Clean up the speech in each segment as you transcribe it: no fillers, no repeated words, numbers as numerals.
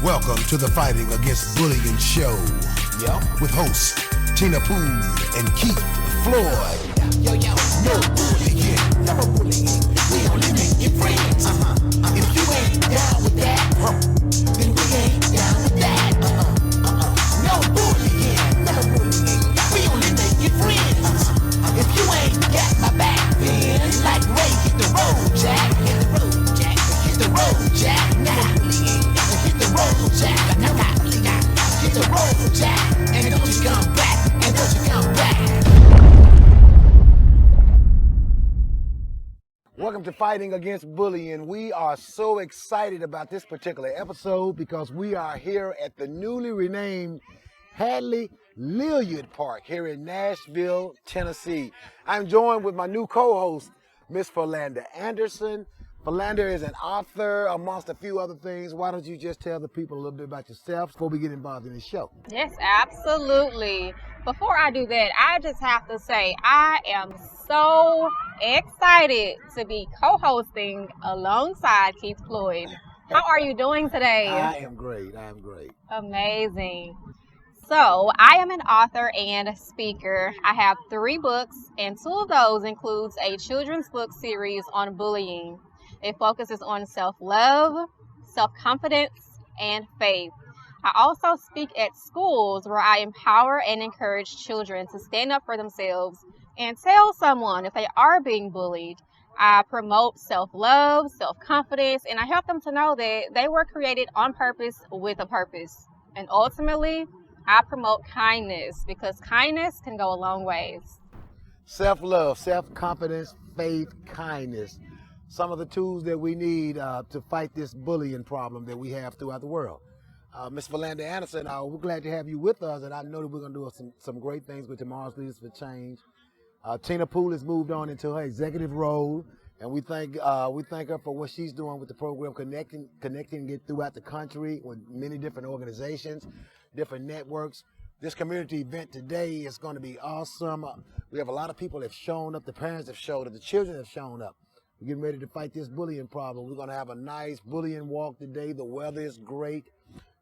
Welcome to the Fighting Against Bullying show. Yep. With hosts Tina Poole and Keith Floyd. Yo, no bullying, never bullying. We only make you friends. If you ain't down with that, then we ain't down with that. No bullying, never bullying. We only make you friends. If you ain't got my back, then like Ray, hit the road, Jack. Hit the road, Jack. Hit the road, Jack. Never bullying. Hit the road, Jack. Never bullying. Hit the road, Jack. And don't you come back. And don't you come back. Welcome to Fighting Against Bullying. We are so excited about this particular episode because we are here at the newly renamed Hadley Lilliard Park here in Nashville, Tennessee. I'm joined with my new co-host, Miss Philanda Anderson. Philanda is an author, amongst a few other things. Why don't you just tell the people a little bit about yourself before we get involved in the show? Yes, absolutely. Before I do that, I just have to say I am so excited to be co-hosting alongside Keith Floyd. How are you doing today? I am great. Amazing. So, I am an author and speaker. I have 3 books, and 2 of those includes a children's book series on bullying. It focuses on self-love, self-confidence, and faith. I also speak at schools where I empower and encourage children to stand up for themselves and tell someone if they are being bullied. I promote self-love, self-confidence, and I help them to know that they were created on purpose with a purpose. And ultimately, I promote kindness because kindness can go a long ways. Self-love, self-confidence, faith, kindness. Some of the tools that we need to fight this bullying problem that we have throughout the world. Ms. Philanda Anderson, we're glad to have you with us, and I know that we're going to do some great things with tomorrow's Leaders for Change. Tina Poole has moved on into her executive role, and we thank her for what she's doing with the program, connecting it throughout the country with many different organizations, different networks. This community event today is going to be awesome. We have a lot of people that have shown up. The parents have showed up. The children have shown up. We're getting ready to fight this bullying problem. We're going to have a nice bullying walk today. The weather is great.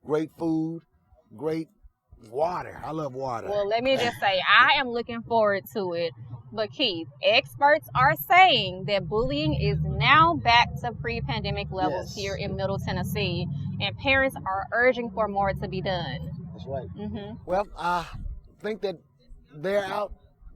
Great food. Great water. I love water. Well, let me just say, I am looking forward to it. But Keith, experts are saying that bullying is now back to pre-pandemic levels here in Middle Tennessee, and parents are urging for more to be done. That's right. Well, I think that they're out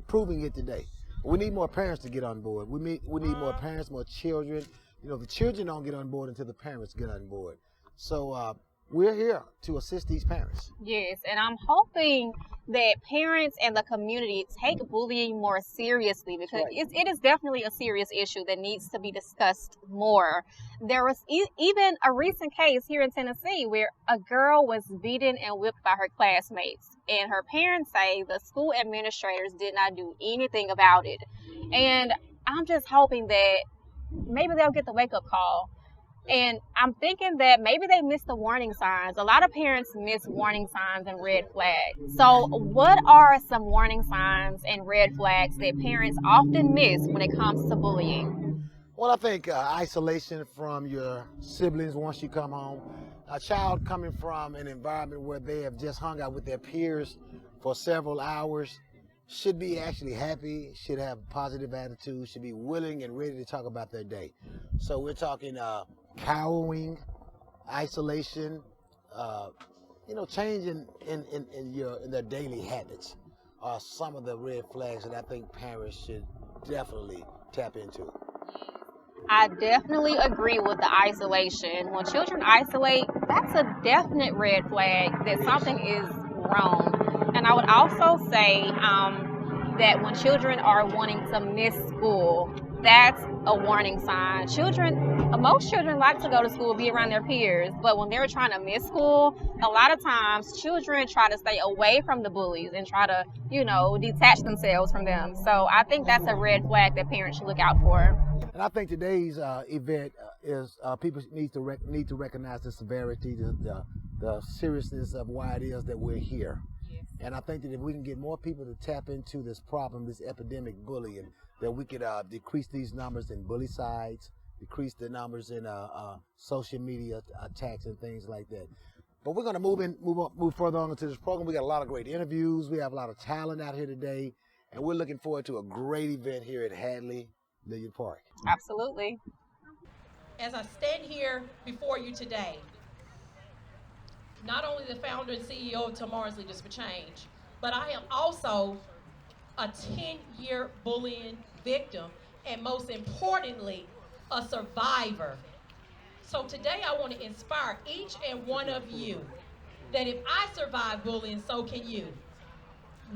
proving it today. We need more parents to get on board. We need more parents, more children. You know, the children don't get on board until the parents get on board. So we're here to assist these parents. Yes, and I'm hoping that parents and the community take bullying more seriously because it is definitely a serious issue that needs to be discussed more. There was even a recent case here in Tennessee where a girl was beaten and whipped by her classmates, and her parents say the school administrators did not do anything about it. And I'm just hoping that maybe they'll get the wake-up call. And I'm thinking that maybe they missed the warning signs. A lot of parents miss warning signs and red flags. So what are some warning signs and red flags that parents often miss when it comes to bullying? Well, I think isolation from your siblings once you come home. A child coming from an environment where they have just hung out with their peers for several hours should be actually happy, should have a positive attitude, should be willing and ready to talk about their day. So we're talking cowering, isolation, change in their daily habits are some of the red flags that I think parents should definitely tap into. I definitely agree with the isolation. When children isolate, that's a definite red flag that something is wrong. And I would also say that when children are wanting to miss school, that's a warning sign. Most children like to go to school, be around their peers, but when they're trying to miss school, a lot of times children try to stay away from the bullies and try to, detach themselves from them. So I think that's a red flag that parents should look out for. And I think today's event is people need to recognize the severity, the seriousness of why it is that we're here. And I think that if we can get more people to tap into this problem, this epidemic bullying, that we could decrease these numbers in bully sites, decrease the numbers in social media attacks and things like that. But we're going to move further on into this program. We got a lot of great interviews. We have a lot of talent out here today, and we're looking forward to a great event here at Hadley Million Park. Absolutely. As I stand here before you today, not only the founder and CEO of Tomorrow's Leaders for Change, but I am also a 10-year bullying victim, and most importantly, a survivor. So today I want to inspire each and one of you that if I survive bullying, so can you.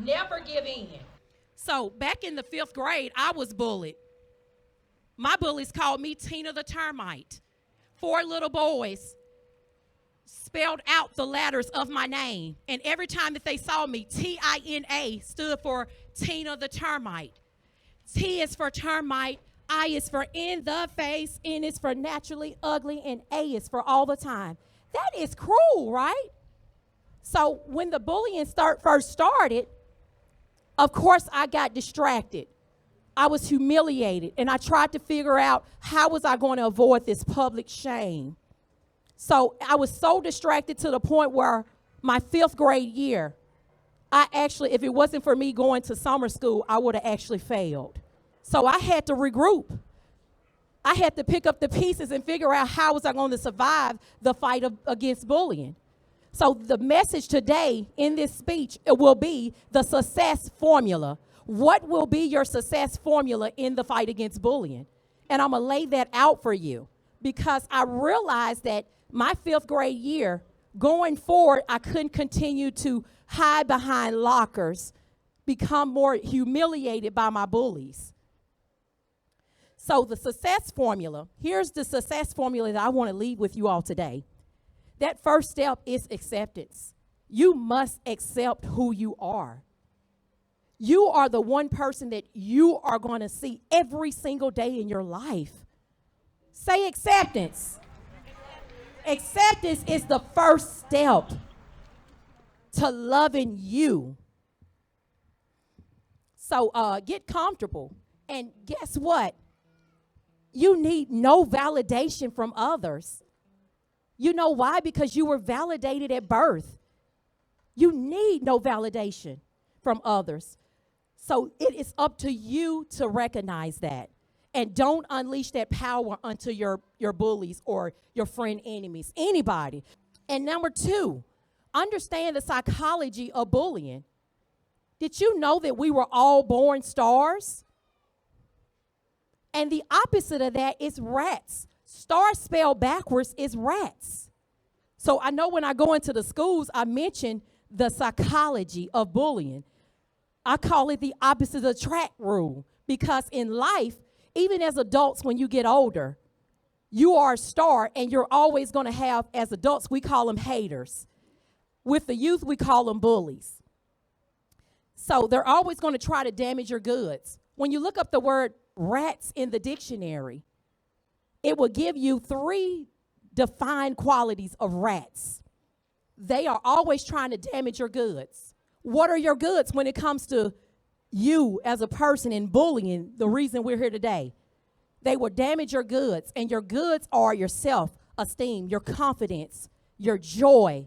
Never give in. So back in the 5th grade, I was bullied. My bullies called me Tina the Termite. 4 little boys spelled out the letters of my name. And every time that they saw me, T-I-N-A stood for Tina the Termite. T is for termite, I is for in the face, N is for naturally ugly, and A is for all the time. That is cruel, right? So when the bullying first started, of course I got distracted. I was humiliated, and I tried to figure out how was I going to avoid this public shame. So I was so distracted to the point where my 5th grade year, I actually, if it wasn't for me going to summer school, I would have actually failed. So I had to regroup. I had to pick up the pieces and figure out how was I going to survive the fight against bullying. So the message today in this speech, it will be the success formula. What will be your success formula in the fight against bullying? And I'm going to lay that out for you because I realized that my 5th grade year, going forward, I couldn't continue to hide behind lockers, become more humiliated by my bullies. So the success formula, here's the success formula that I want to leave with you all today. That first step is acceptance. You must accept who you are. You are the one person that you are going to see every single day in your life. Say acceptance. Acceptance is the first step to loving you. So get comfortable. And guess what? You need no validation from others. You know why? Because you were validated at birth. You need no validation from others. So it is up to you to recognize that. And don't unleash that power onto your bullies or your friend enemies, anybody. And number 2, understand the psychology of bullying. Did you know that we were all born stars? And the opposite of that is rats. Star spelled backwards is rats. So I know when I go into the schools, I mention the psychology of bullying. I call it the opposite attract rule because in life, even as adults, when you get older, you are a star and you're always going to have, as adults, we call them haters. With the youth, we call them bullies. So they're always going to try to damage your goods. When you look up the word rats in the dictionary, it will give you 3 defined qualities of rats. They are always trying to damage your goods. What are your goods when it comes to you as a person in bullying, the reason we're here today? They will damage your goods, and your goods are your self-esteem, your confidence, your joy,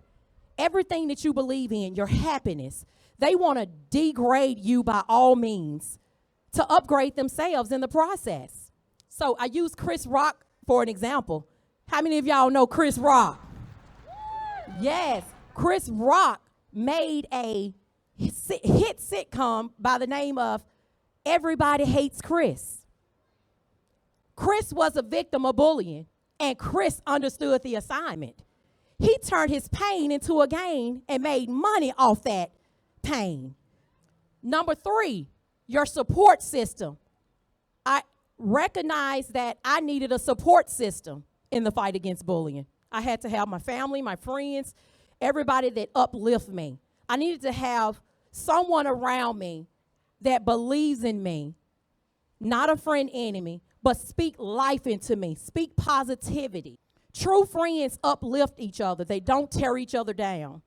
everything that you believe in, your happiness. They want to degrade you by all means to upgrade themselves in the process. So I use Chris Rock for an example. How many of y'all know Chris Rock? Yes, Chris Rock made a hit sitcom by the name of Everybody Hates Chris. Chris was a victim of bullying, and Chris understood the assignment. He turned his pain into a gain and made money off that pain. Number 3, your support system. I recognized that I needed a support system in the fight against bullying. I had to have my family, my friends, everybody that uplift me. I needed to have someone around me that believes in me, not a friend enemy, but speak life into me, speak positivity. True friends uplift each other. They don't tear each other down.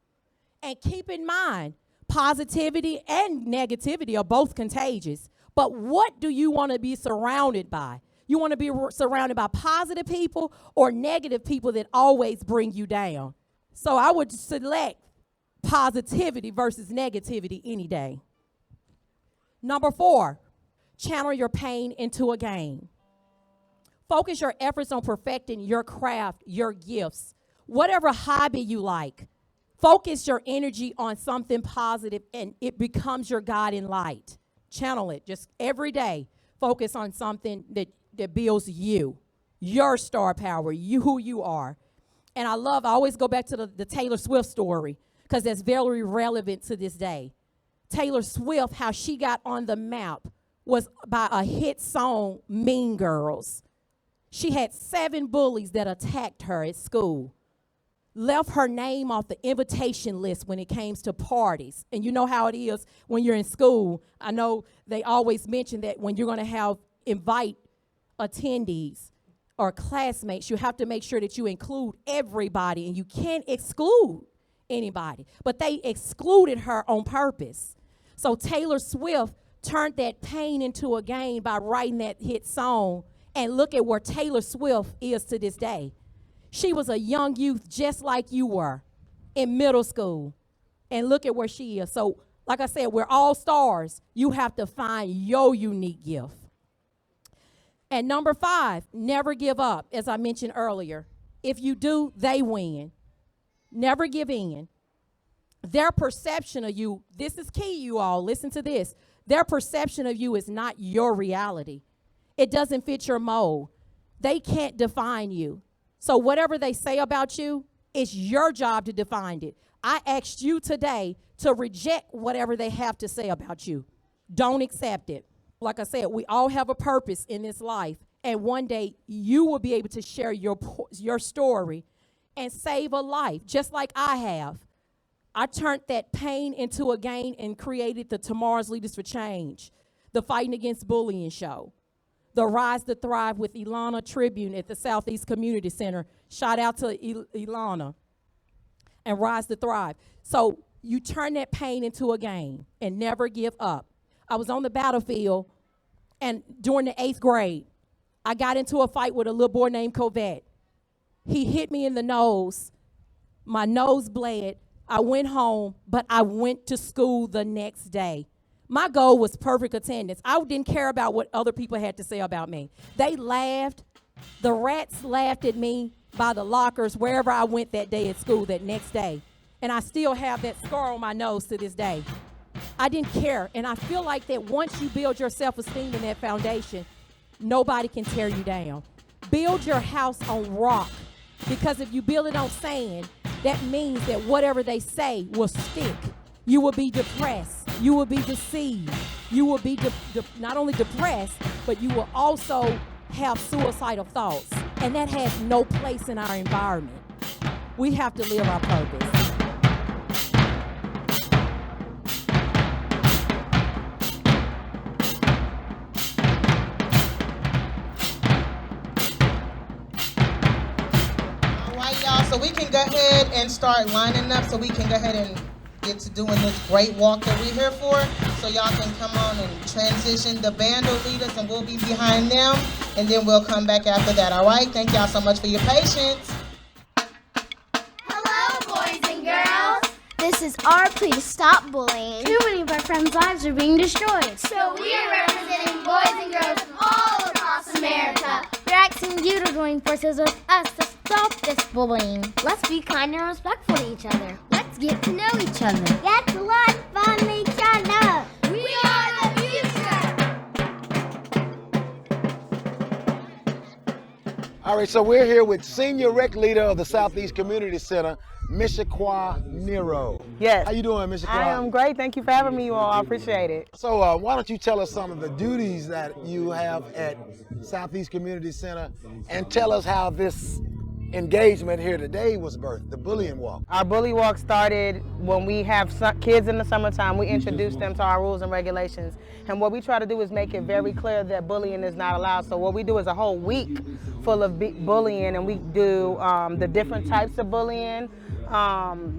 And keep in mind, positivity and negativity are both contagious. But what do you want to be surrounded by? You want to be surrounded by positive people or negative people that always bring you down? So I would select positivity versus negativity any day. Number 4, channel your pain into a gain. Focus your efforts on perfecting your craft, your gifts, whatever hobby you like. Focus your energy on something positive and it becomes your guiding light. Channel it just every day. Focus on something that builds you, your star power, you who you are. And I always go back to the Taylor Swift story because that's very relevant to this day. Taylor Swift, how she got on the map was by a hit song, Mean Girls. She had 7 bullies that attacked her at school. Left her name off the invitation list when it came to parties. And you know how it is when you're in school. I know they always mention that when you're going to invite attendees or classmates, you have to make sure that you include everybody and you can't exclude anybody. But they excluded her on purpose. So Taylor Swift turned that pain into a gain by writing that hit song. And look at where Taylor Swift is to this day. She was a young youth just like you were in middle school. And look at where she is. So, like I said, we're all stars. You have to find your unique gift. And number 5, never give up, as I mentioned earlier. If you do, they win. Never give in. Their perception of you, this is key, you all, listen to this. Their perception of you is not your reality. It doesn't fit your mold. They can't define you. So whatever they say about you, it's your job to define it. I asked you today to reject whatever they have to say about you. Don't accept it. Like I said, we all have a purpose in this life, and one day you will be able to share your story and save a life, just like I have. I turned that pain into a gain and created the Tomorrow's Leaders for Change, the Fighting Against Bullying show, the Rise to Thrive with Ilana Tribune at the Southeast Community Center. Shout out to Ilana and Rise to Thrive. So you turn that pain into a gain and never give up. I was on the battlefield, and during the 8th grade, I got into a fight with a little boy named Covette. He hit me in the nose. My nose bled. I went home, but I went to school the next day. My goal was perfect attendance. I didn't care about what other people had to say about me. They laughed. The rats laughed at me by the lockers wherever I went that day at school that next day. And I still have that scar on my nose to this day. I didn't care. And I feel like that once you build your self-esteem in that foundation, nobody can tear you down. Build your house on rock. Because if you build it on sand, that means that whatever they say will stick. You will be depressed. You will be deceived. You will be not only depressed, but you will also have suicidal thoughts. And that has no place in our environment. We have to live our purpose. So we can go ahead and start lining up so we can go ahead and get to doing this great walk that we're here for. So y'all can come on and transition. The band will lead us and we'll be behind them. And then we'll come back after that, all right? Thank y'all so much for your patience. Hello, boys and girls. This is our plea to stop bullying. Too many of our friends' lives are being destroyed. So we are representing boys and girls from all across America. We're asking you to join forces with us to stop this bullying. Let's be kind and respectful to each other. Let's get to know each other. Get to learn from each other. We are the future. All right, so we're here with Senior Rec Leader of the Southeast Community Center, Mishakwa Nero. Yes. How you doing, Mishakwa? I am great. Thank you for having me, you all. I appreciate it. So why don't you tell us some of the duties that you have at Southeast Community Center and tell us how this engagement here today was birthed, the bullying walk. Our bully walk started when we have kids in the summertime. We introduce them to our rules and regulations. And what we try to do is make it very clear that bullying is not allowed. So what we do is a whole week full of bullying, and we do the different types of bullying,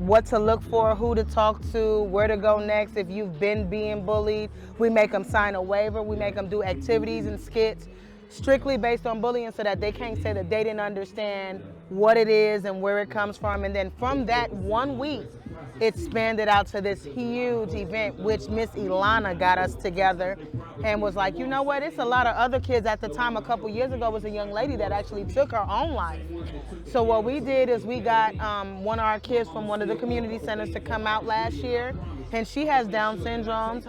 what to look for, who to talk to, where to go next if you've been being bullied. We make them sign a waiver. We make them do activities and skits strictly based on bullying so that they can't say that they didn't understand what it is and where it comes from. And then from that 1 week, it expanded out to this huge event, which Miss Ilana got us together and was like, you know what, it's a lot of other kids. At the time, a couple years ago, was a young lady that actually took her own life. So what we did is we got one of our kids from one of the community centers to come out last year, and she has Down syndrome.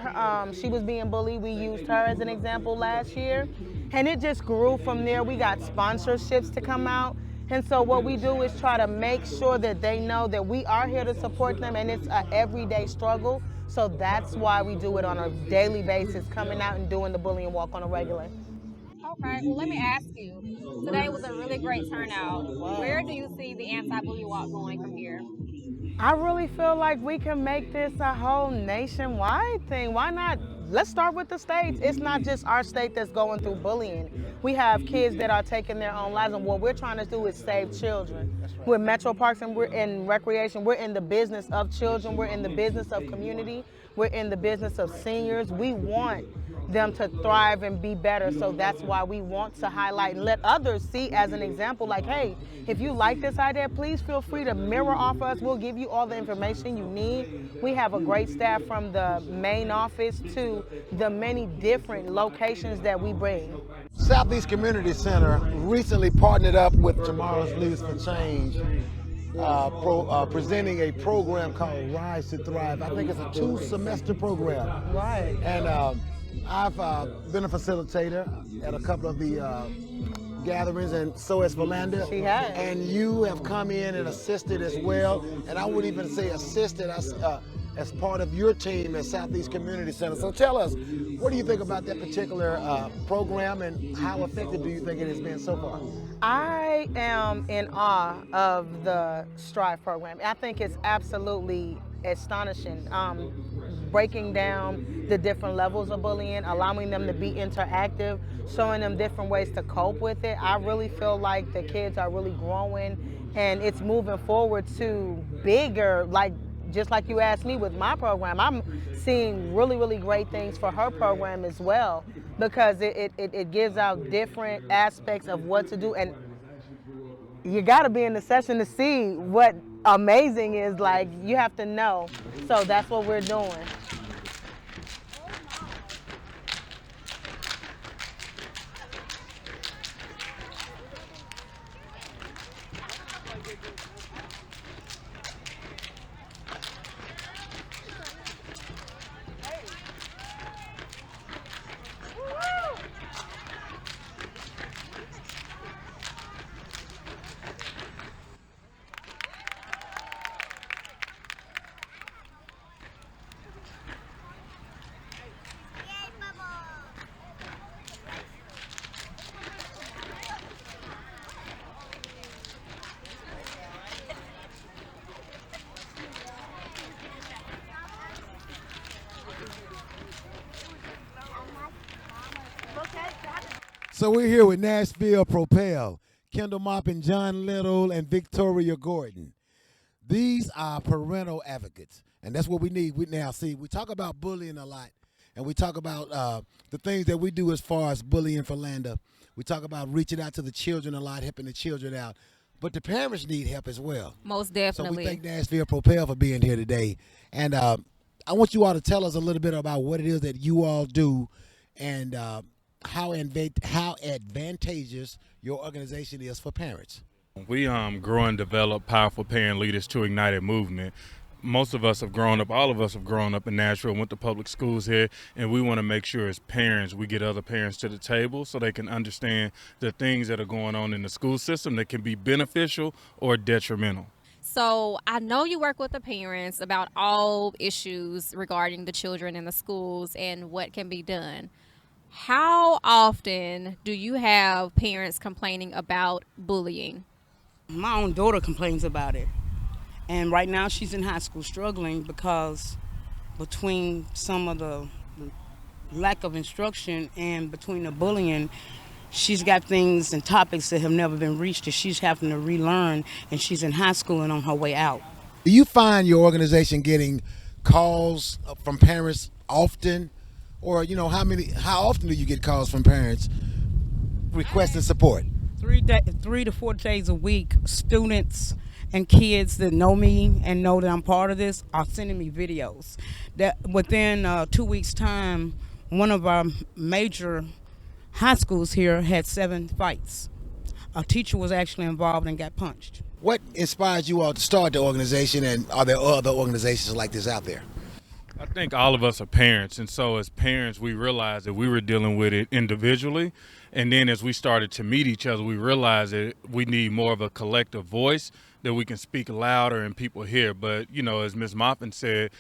She was being bullied. We used her as an example last year, and it just grew from there. We got sponsorships to come out. And so what we do is try to make sure that they know that we are here to support them, and it's an everyday struggle. So that's why we do it on a daily basis, coming out and doing the bullying walk on a regular. Okay, well, let me ask you. Today was a really great turnout. Where do you see the anti-bully walk going from here? I really feel like we can make this a whole nationwide thing. Why not? Let's start with the states. It's not just our state that's going through bullying. We have kids that are taking their own lives, and what we're trying to do is save children. We're Metro Parks and we're in recreation. We're in the business of children. We're in the business of community. We're in the business of seniors. We want them to thrive and be better. So that's why we want to highlight and let others see as an example, like, hey, if you like this idea, please feel free to mirror off us. We'll give you all the information you need. We have a great staff from the main office to the many different locations that we bring. Southeast Community Center recently partnered up with Tomorrow's Leaders for Change, presenting a program called Rise to Thrive. I think it's a 2-semester program. Right. And I've been a facilitator at a couple of the gatherings, and so has Valanda. She has. And you have come in and assisted as well. And I would even say assisted us as part of your team at Southeast Community Center. So tell us, what do you think about that particular program, and how effective do you think it has been so far? I am in awe of the Strive program. I think it's absolutely astonishing. Breaking down the different levels of bullying, allowing them to be interactive, showing them different ways to cope with it. I really feel like the kids are really growing, and it's moving forward to bigger, like just like you asked me with my program. I'm seeing really, really great things for her program as well, because it gives out different aspects of what to do. And you got to be in the session to see what amazing is. Like, you have to know. So that's what we're doing. So we're here with Nashville Propel, Kendall Maupin, John Little, and Victoria Gordon. These are parental advocates, and that's what we need. We talk about bullying a lot, and we talk about the things that we do as far as bullying for Landa. We talk about reaching out to the children a lot, helping the children out, but the parents need help as well. Most definitely. So we thank Nashville Propel for being here today, and I want you all to tell us a little bit about what it is that you all do, and how advantageous your organization is for parents. We grow and develop powerful parent leaders to ignite a movement. Most of us have grown up, all of us have grown up in Nashville, went to public schools here, and we want to make sure as parents we get other parents to the table so they can understand the things that are going on in the school system that can be beneficial or detrimental. So I know you work with the parents about all issues regarding the children in the schools and what can be done. How often do you have parents complaining about bullying? My own daughter complains about it. And right now she's in high school struggling because between some of the lack of instruction and between the bullying, she's got things and topics that have never been reached that she's having to relearn, and she's in high school and on her way out. Do you find your organization getting calls from parents often? Or, how often do you get calls from parents requesting support? 3 to 4 days a week, students and kids that know me and know that I'm part of this are sending me videos. That within 2 weeks' time, one of our major high schools here had 7 fights. A teacher was actually involved and got punched. What inspired you all to start the organization, and are there other organizations like this out there? I think all of us are parents, and so as parents, we realized that we were dealing with it individually, and then as we started to meet each other, we realized that we need more of a collective voice, that we can speak louder and people hear. But, you know, as Ms. Moffin said,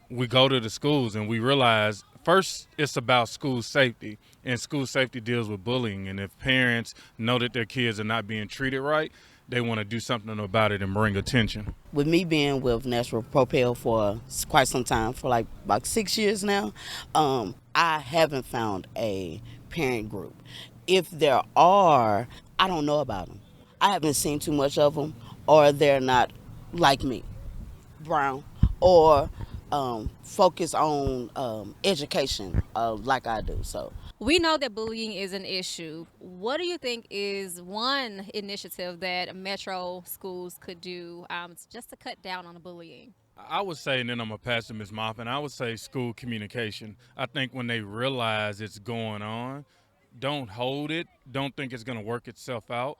we go to the schools and we realize first it's about school safety, and school safety deals with bullying, and if parents know that their kids are not being treated right, they want to do something about it and bring attention. With me being with Natural Propel for quite some time, for like about 6 years now, I haven't found a parent group. If there are, I don't know about them. I haven't seen too much of them, or they're not like me, brown, or focus on education like I do. So We know that bullying is an issue. What do you think is one initiative that Metro schools could do just to cut down on the bullying? I would say, and then I'm going to pass to Ms. Moffin, I would say school communication. I think when they realize it's going on, don't hold it, don't think it's going to work itself out.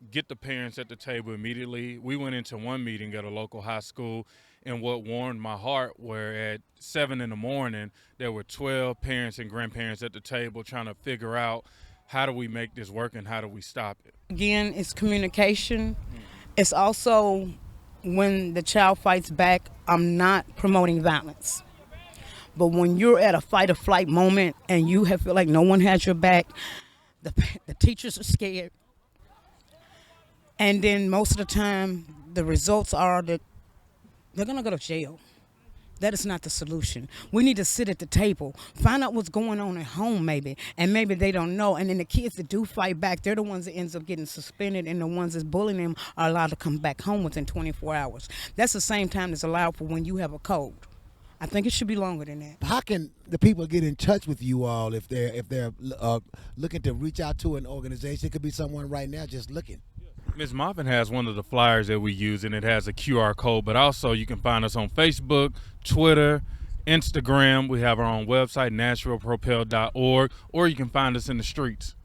Get the parents at the table immediately. We went into one meeting at a local high school, and what warmed my heart were at 7 in the morning, there were 12 parents and grandparents at the table trying to figure out how do we make this work and how do we stop it. Again, it's communication. It's also when the child fights back, I'm not promoting violence. But when you're at a fight or flight moment and you feel like no one has your back, the teachers are scared. And then most of the time, the results are that they're going to go to jail. That is not the solution. We need to sit at the table, find out what's going on at home maybe, and maybe they don't know. And then the kids that do fight back, they're the ones that ends up getting suspended, and the ones that's bullying them are allowed to come back home within 24 hours. That's the same time that's allowed for when you have a code. I think it should be longer than that. How can the people get in touch with you all if they're looking to reach out to an organization? It could be someone right now just looking. Ms. Moffin has one of the flyers that we use, and it has a QR code, but also you can find us on Facebook, Twitter, Instagram. We have our own website, naturalpropel.org, or you can find us in the streets.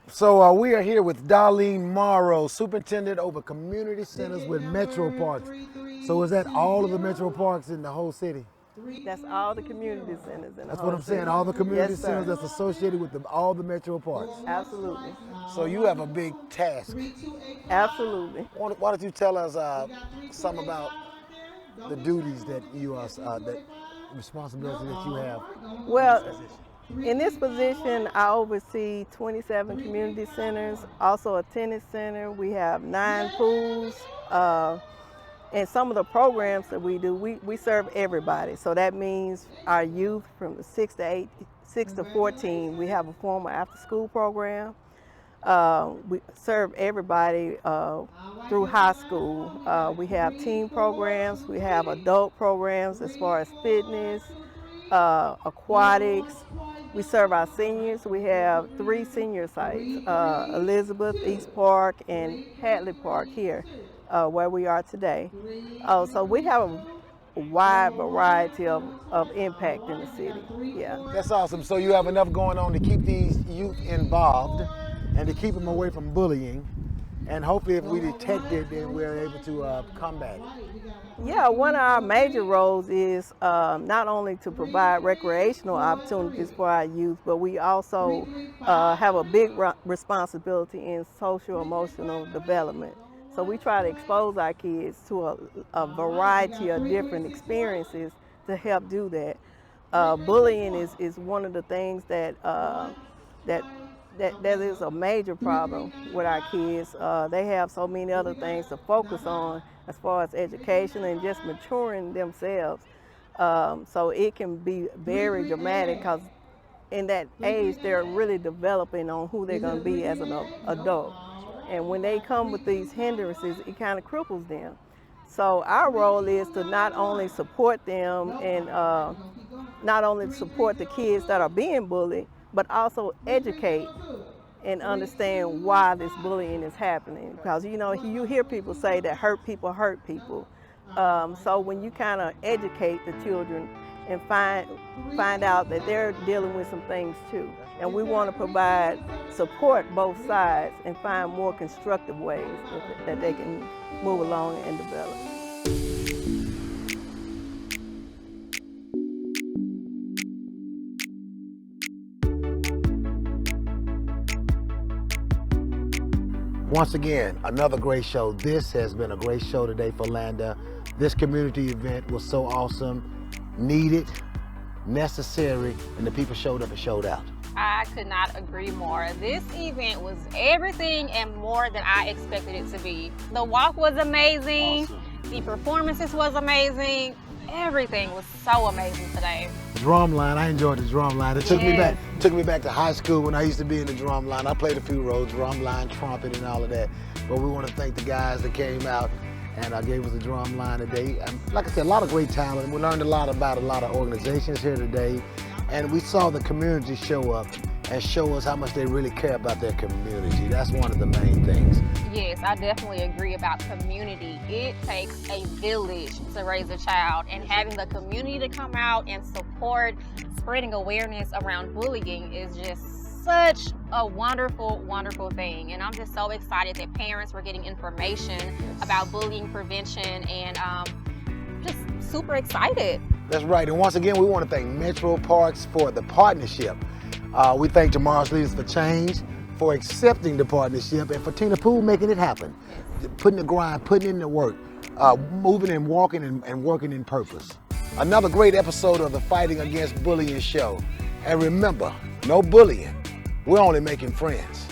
So we are here with Darlene Morrow, Superintendent over Community Centers with Metro Parks. So is that all of the Metro Parks in the whole city? That's all the community centers in the That's whole what I'm saying, all the community Yes, sir. centers that's associated with all the Metro Parks. Absolutely. So you have a big task. Absolutely. Why don't you tell us some about the duties that you are, that responsibility that you have? Well, in this position, I oversee 27 community centers, also a tennis center. We have 9 pools. And some of the programs that we do, we serve everybody. So that means our youth from the 6 6 to 14, we have a formal after-school program. We serve everybody through high school. We have teen programs, we have adult programs as far as fitness, aquatics. We serve our seniors. We have 3 senior sites, Elizabeth, East Park, and Hadley Park here, where we are today. So we have a wide variety of impact in the city. Yeah. That's awesome. So you have enough going on to keep these youth involved and to keep them away from bullying. And hopefully if we detect it, then we're able to combat it. Yeah, one of our major roles is not only to provide recreational opportunities for our youth, but we also have a big responsibility in social emotional development. So we try to expose our kids to a variety of different experiences to help do that. Bullying is one of the things that is a major problem with our kids. They have so many other things to focus on as far as education and just maturing themselves. So it can be very dramatic because in that age they're really developing on who they're going to be as an adult. And when they come with these hindrances, it kind of cripples them. So our role is to not only support them and not only support the kids that are being bullied, but also educate and understand why this bullying is happening. Because you hear people say that hurt people. So when you kind of educate the children and find out that they're dealing with some things too. And we want to provide support both sides and find more constructive ways that they can move along and develop. Once again, another great show. This has been a great show today for Landa. This community event was so awesome, needed, necessary, and the people showed up and showed out. I could not agree more. This event was everything and more than I expected it to be. The walk was amazing. Awesome. The performances was amazing. Everything was so amazing today. Drum line, I enjoyed the drum line. It took me back to high school when I used to be in the drum line. I played a few roles, drum line, trumpet, and all of that. But we want to thank the guys that came out and gave us a drum line today. And like I said, a lot of great talent. We learned a lot about a lot of organizations here today. And we saw the community show up and show us how much they really care about their community. That's one of the main things. Yes, I definitely agree about community. It takes a village to raise a child, and having the community to come out and support spreading awareness around bullying is just such a wonderful, wonderful thing. And I'm just so excited that parents were getting information about bullying prevention, and just super excited. That's right. And once again, we want to thank Metro Parks for the partnership. We thank Tomorrow's Leaders for Change for accepting the partnership, and for Tina Poole making it happen, putting the grind, putting in the work, moving and walking and working in purpose. Another great episode of the Fighting Against Bullying show. And remember, no bullying. We're only making friends.